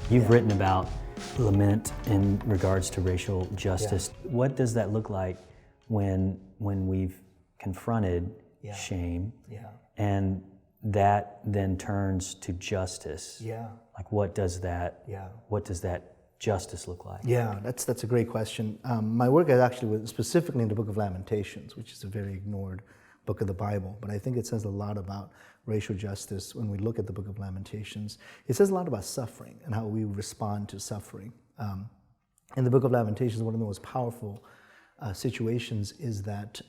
You've written about lament in regards to racial justice. What does that look like when we've confronted shame and that then turns to justice? Like what does that justice look like? Yeah, that's a great question. My work is actually specifically in the book of Lamentations, which is a very ignored book of the Bible, but I think it says a lot about racial justice when we look at the book of Lamentations. It says a lot about suffering and how we respond to suffering. In the book of Lamentations, one of the most powerful situations is that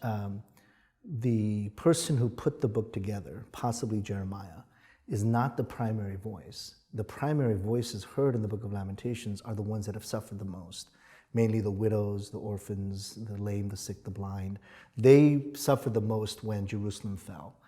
the person who put the book together, possibly Jeremiah, is not the primary voice. The primary voices heard in the book of Lamentations are the ones that have suffered the most, mainly the widows, the orphans, the lame, the sick, the blind. They suffered the most when Jerusalem fell.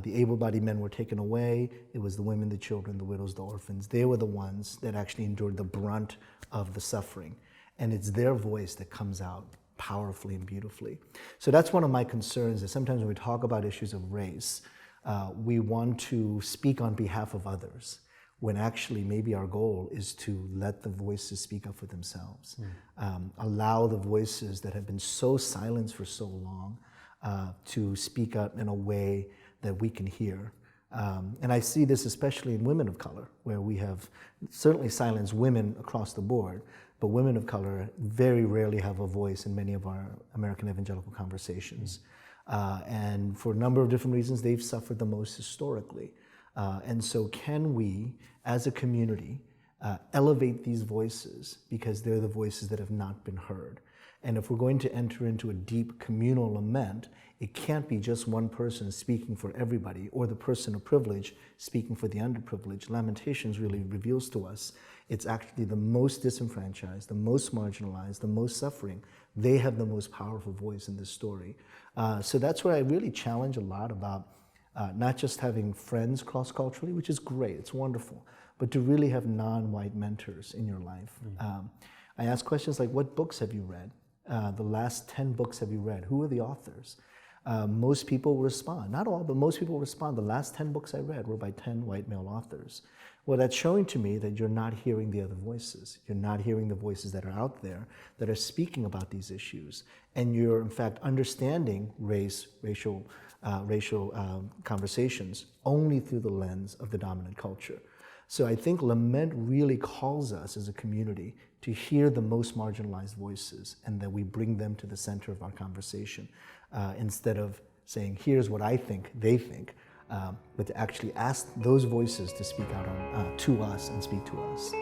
The able-bodied men were taken away. It was the women, the children, the widows, the orphans. They were the ones that actually endured the brunt of the suffering. And it's their voice that comes out powerfully and beautifully. So that's one of my concerns, is sometimes when we talk about issues of race, we want to speak on behalf of others, when actually maybe our goal is to let the voices speak up for themselves. Allow the voices that have been so silenced for so long to speak up in a way that we can hear. And I see this especially in women of color, where we have certainly silenced women across the board, but women of color very rarely have a voice in many of our American evangelical conversations. And for a number of different reasons, they've suffered the most historically. And so can we, as a community, elevate these voices, because they're the voices that have not been heard. And if we're going to enter into a deep communal lament, it can't be just one person speaking for everybody, or the person of privilege speaking for the underprivileged. Lamentations really reveals to us it's actually the most disenfranchised, the most marginalized, the most suffering. They have the most powerful voice in this story. So that's where I really challenge a lot about not just having friends cross-culturally, which is great, it's wonderful, but to really have non-white mentors in your life. I ask questions like, what books have you read? The last 10 books have you read? Who are the authors? Most people respond, not all, but most people respond. The last 10 books I read were by 10 white male authors. Well, that's showing to me that you're not hearing the other voices. You're not hearing the voices that are out there that are speaking about these issues. And you're, in fact, understanding racial conversations only through the lens of the dominant culture. So I think lament really calls us as a community to hear the most marginalized voices, and that we bring them to the center of our conversation, instead of saying, here's what I think they think, but to actually ask those voices to speak out to us and speak to us.